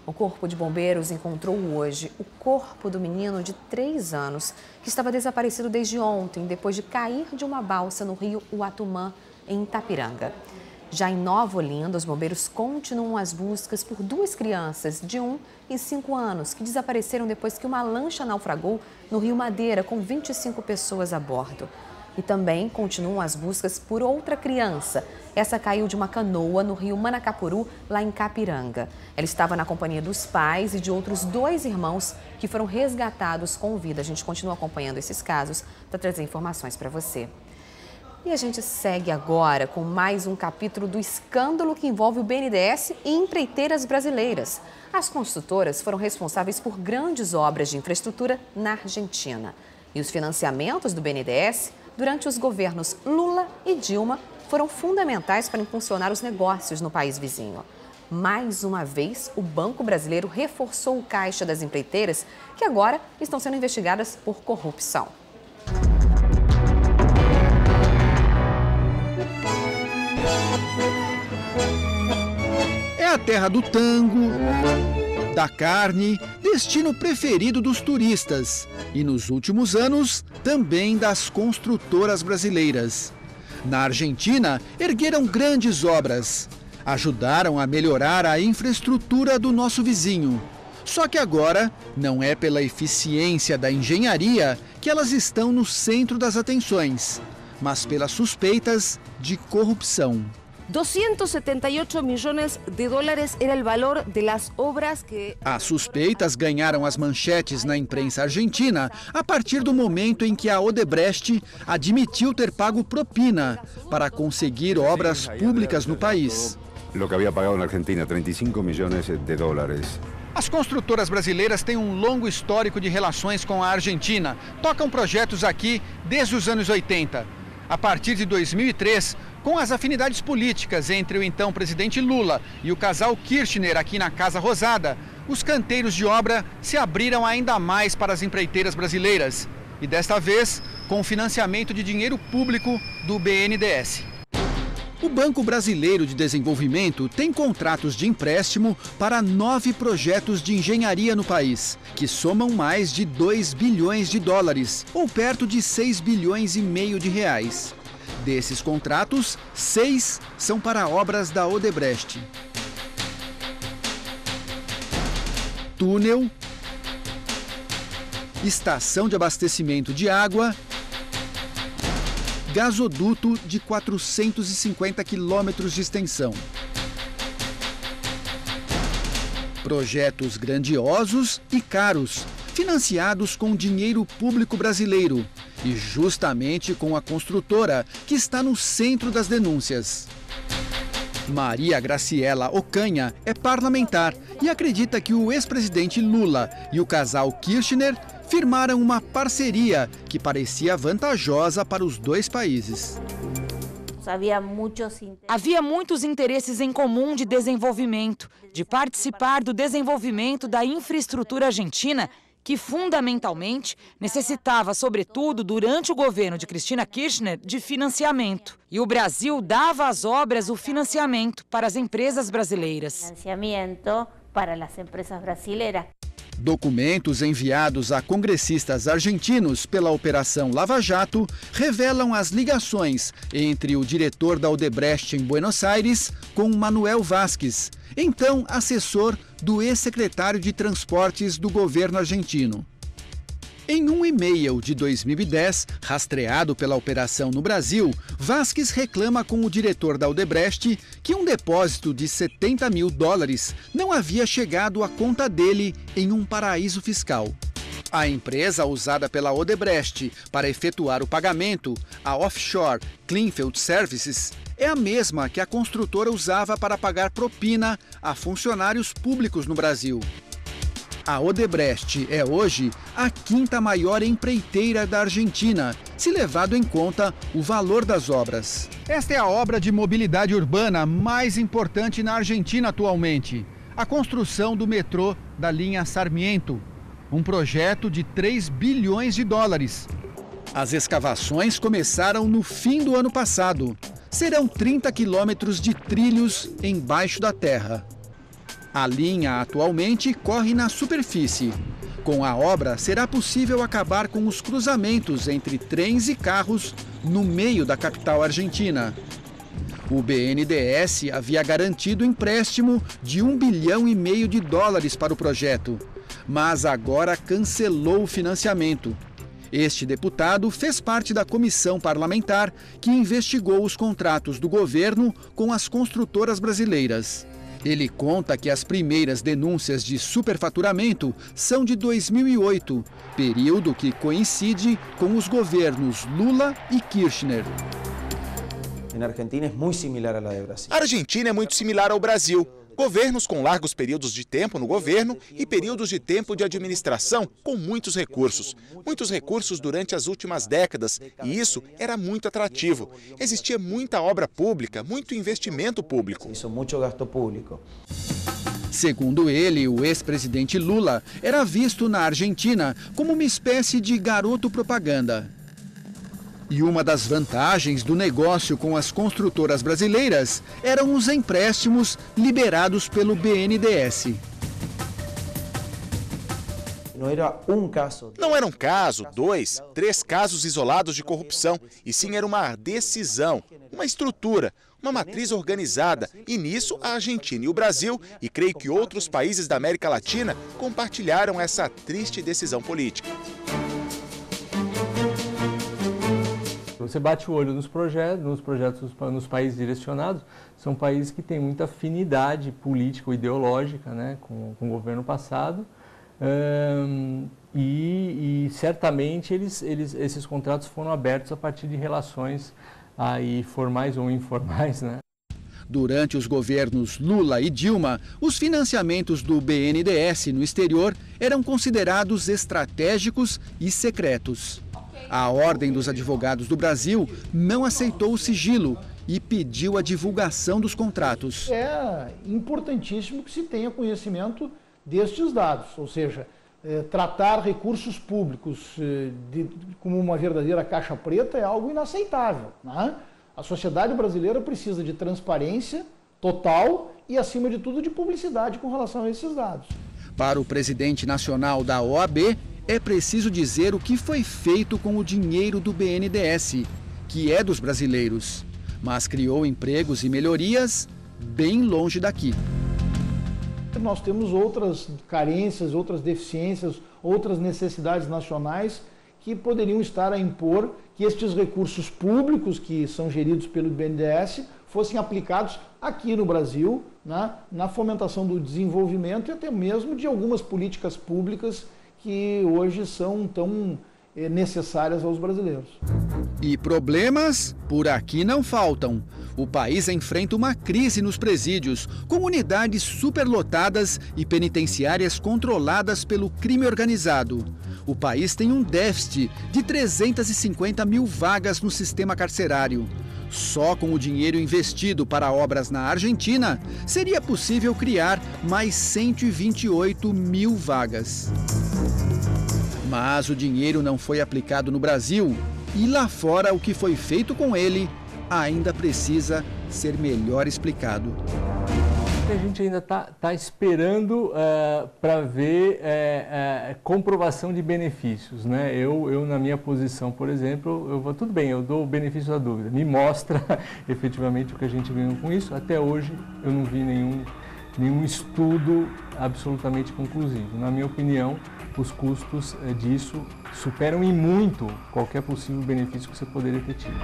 O Corpo de Bombeiros encontrou hoje o corpo do menino de 3 anos, que estava desaparecido desde ontem, depois de cair de uma balsa no rio Uatumã, em Itapiranga. Já em Nova Olinda, os bombeiros continuam as buscas por 2 crianças de 1 e 5 anos, que desapareceram depois que uma lancha naufragou no rio Madeira, com 25 pessoas a bordo. E também continuam as buscas por outra criança. Essa caiu de uma canoa no rio Manacapuru, lá em Capiranga. Ela estava na companhia dos pais e de outros 2 irmãos que foram resgatados com vida. A gente continua acompanhando esses casos para trazer informações para você. E a gente segue agora com mais um capítulo do escândalo que envolve o BNDES e empreiteiras brasileiras. As construtoras foram responsáveis por grandes obras de infraestrutura na Argentina. E os financiamentos do BNDES, durante os governos Lula e Dilma, foram fundamentais para impulsionar os negócios no país vizinho. Mais uma vez, o Banco Brasileiro reforçou o caixa das empreiteiras, que agora estão sendo investigadas por corrupção. É a terra do tango, da carne, destino preferido dos turistas e, nos últimos anos, também das construtoras brasileiras. Na Argentina, ergueram grandes obras, ajudaram a melhorar a infraestrutura do nosso vizinho. Só que agora, não é pela eficiência da engenharia que elas estão no centro das atenções, mas pelas suspeitas de corrupção. 278 millones de dólares era o valor das obras que... As suspeitas ganharam as manchetes na imprensa argentina a partir do momento em que a Odebrecht admitiu ter pago propina para conseguir obras públicas no país. O que havia pagado na Argentina, 35 milhões de dólares. As construtoras brasileiras têm um longo histórico de relações com a Argentina. Tocam projetos aqui desde os anos 80. A partir de 2003, com as afinidades políticas entre o então presidente Lula e o casal Kirchner aqui na Casa Rosada, os canteiros de obra se abriram ainda mais para as empreiteiras brasileiras. E desta vez, com financiamento de dinheiro público do BNDES. O Banco Brasileiro de Desenvolvimento tem contratos de empréstimo para 9 projetos de engenharia no país, que somam mais de 2 bilhões de dólares, ou perto de 6 bilhões e meio de reais. Desses contratos, 6 são para obras da Odebrecht. Túnel, estação de abastecimento de água, gasoduto de 450 quilômetros de extensão. Projetos grandiosos e caros, financiados com dinheiro público brasileiro e justamente com a construtora, que está no centro das denúncias. Maria Graciela Ocanha é parlamentar e acredita que o ex-presidente Lula e o casal Kirchner firmaram uma parceria que parecia vantajosa para os 2 países. Havia muitos interesses em comum de desenvolvimento, de participar do desenvolvimento da infraestrutura argentina, que fundamentalmente necessitava, sobretudo durante o governo de Cristina Kirchner, de financiamento. E o Brasil dava às obras o financiamento para as empresas brasileiras. Documentos enviados a congressistas argentinos pela Operação Lava Jato revelam as ligações entre o diretor da Odebrecht em Buenos Aires com Manuel Vázquez, então assessor do ex-secretário de Transportes do governo argentino. Em um e-mail de 2010, rastreado pela operação no Brasil, Vázquez reclama com o diretor da Odebrecht que um depósito de 70 mil dólares não havia chegado à conta dele em um paraíso fiscal. A empresa usada pela Odebrecht para efetuar o pagamento, a Offshore Cleanfield Services, é a mesma que a construtora usava para pagar propina a funcionários públicos no Brasil. A Odebrecht é hoje a 5ª maior empreiteira da Argentina, se levado em conta o valor das obras. Esta é a obra de mobilidade urbana mais importante na Argentina atualmente, a construção do metrô da linha Sarmiento, um projeto de 3 bilhões de dólares. As escavações começaram no fim do ano passado. Serão 30 quilômetros de trilhos embaixo da terra. A linha atualmente corre na superfície. Com a obra, será possível acabar com os cruzamentos entre trens e carros no meio da capital argentina. O BNDES havia garantido empréstimo de US$ 1,5 bilhão para o projeto, mas agora cancelou o financiamento. Este deputado fez parte da comissão parlamentar que investigou os contratos do governo com as construtoras brasileiras. Ele conta que as primeiras denúncias de superfaturamento são de 2008, período que coincide com os governos Lula e Kirchner. A Argentina é muito similar à da Brasil. A Argentina é muito similar ao Brasil. Governos com largos períodos de tempo no governo e períodos de tempo de administração com muitos recursos. Muitos recursos durante as últimas décadas, e isso era muito atrativo. Existia muita obra pública, muito investimento público. Isso, muito gasto público. Segundo ele, o ex-presidente Lula era visto na Argentina como uma espécie de garoto propaganda. E uma das vantagens do negócio com as construtoras brasileiras eram os empréstimos liberados pelo BNDES. Não era um caso. Não era um caso, 2, 3 casos isolados de corrupção, e sim era uma decisão, uma estrutura, uma matriz organizada. E nisso a Argentina e o Brasil, e creio que outros países da América Latina, compartilharam essa triste decisão política. Você bate o olho nos projetos nos países direcionados, são países que têm muita afinidade política ou ideológica, né, com o governo passado, e certamente esses contratos foram abertos a partir de relações aí formais ou informais, né? Durante os governos Lula e Dilma, os financiamentos do BNDES no exterior eram considerados estratégicos e secretos. A Ordem dos Advogados do Brasil não aceitou o sigilo e pediu a divulgação dos contratos. É importantíssimo que se tenha conhecimento destes dados, ou seja, tratar recursos públicos como uma verdadeira caixa preta é algo inaceitável, né? A sociedade brasileira precisa de transparência total e, acima de tudo, de publicidade com relação a esses dados. Para o presidente nacional da OAB, é preciso dizer o que foi feito com o dinheiro do BNDES, que é dos brasileiros, mas criou empregos e melhorias bem longe daqui. Nós temos outras carências, outras deficiências, outras necessidades nacionais que poderiam estar a impor que estes recursos públicos que são geridos pelo BNDES fossem aplicados aqui no Brasil, né, na fomentação do desenvolvimento e até mesmo de algumas políticas públicas que hoje são tão necessárias aos brasileiros. E problemas por aqui não faltam. O país enfrenta uma crise nos presídios, com unidades superlotadas e penitenciárias controladas pelo crime organizado. O país tem um déficit de 350 mil vagas no sistema carcerário. Só com o dinheiro investido para obras na Argentina, seria possível criar mais 128 mil vagas. Mas o dinheiro não foi aplicado no Brasil e lá fora o que foi feito com ele ainda precisa ser melhor explicado. A gente ainda está esperando para ver comprovação de benefícios, né? Eu, na minha posição, por exemplo, tudo bem, eu dou o benefício da dúvida, me mostra efetivamente o que a gente ganhou com isso. Até hoje eu não vi nenhum estudo absolutamente conclusivo. Na minha opinião, os custos disso superam em muito qualquer possível benefício que você poderia ter tido.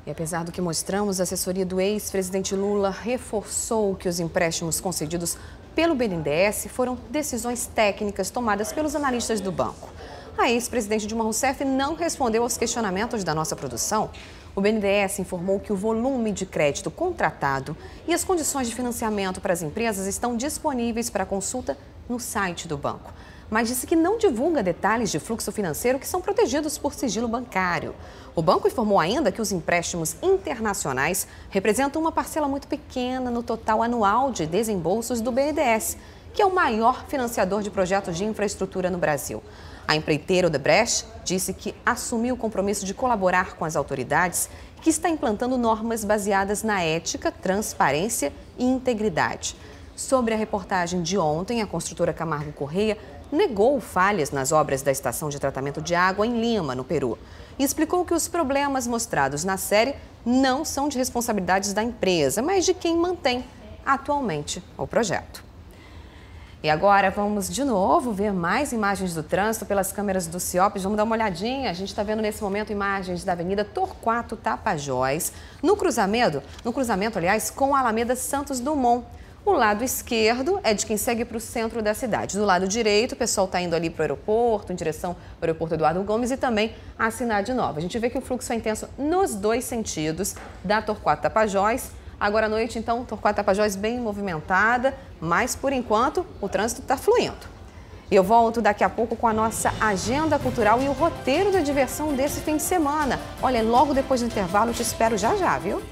E apesar do que mostramos, a assessoria do ex-presidente Lula reforçou que os empréstimos concedidos pelo BNDES foram decisões técnicas tomadas pelos analistas do banco. A ex-presidente Dilma Rousseff não respondeu aos questionamentos da nossa produção. O BNDES informou que o volume de crédito contratado e as condições de financiamento para as empresas estão disponíveis para consulta no site do banco, mas disse que não divulga detalhes de fluxo financeiro que são protegidos por sigilo bancário. O banco informou ainda que os empréstimos internacionais representam uma parcela muito pequena no total anual de desembolsos do BNDES, que é o maior financiador de projetos de infraestrutura no Brasil. A empreiteira Odebrecht disse que assumiu o compromisso de colaborar com as autoridades e que está implantando normas baseadas na ética, transparência e integridade. Sobre a reportagem de ontem, a construtora Camargo Correia negou falhas nas obras da estação de tratamento de água em Lima, no Peru, e explicou que os problemas mostrados na série não são de responsabilidades da empresa, mas de quem mantém atualmente o projeto. E agora vamos de novo ver mais imagens do trânsito pelas câmeras do CIOPS. Vamos dar uma olhadinha. A gente está vendo nesse momento imagens da Avenida Torquato Tapajós, no cruzamento, aliás, com a Alameda Santos Dumont. O lado esquerdo é de quem segue para o centro da cidade. Do lado direito, o pessoal está indo ali para o aeroporto, em direção ao aeroporto Eduardo Gomes e também à Cidade Nova. A gente vê que o fluxo é intenso nos dois sentidos da Torquato Tapajós. Agora à noite, então, Torquato Tapajós bem movimentada, mas por enquanto o trânsito está fluindo. Eu volto daqui a pouco com a nossa agenda cultural e o roteiro da diversão desse fim de semana. Olha, logo depois do intervalo, eu te espero já, viu?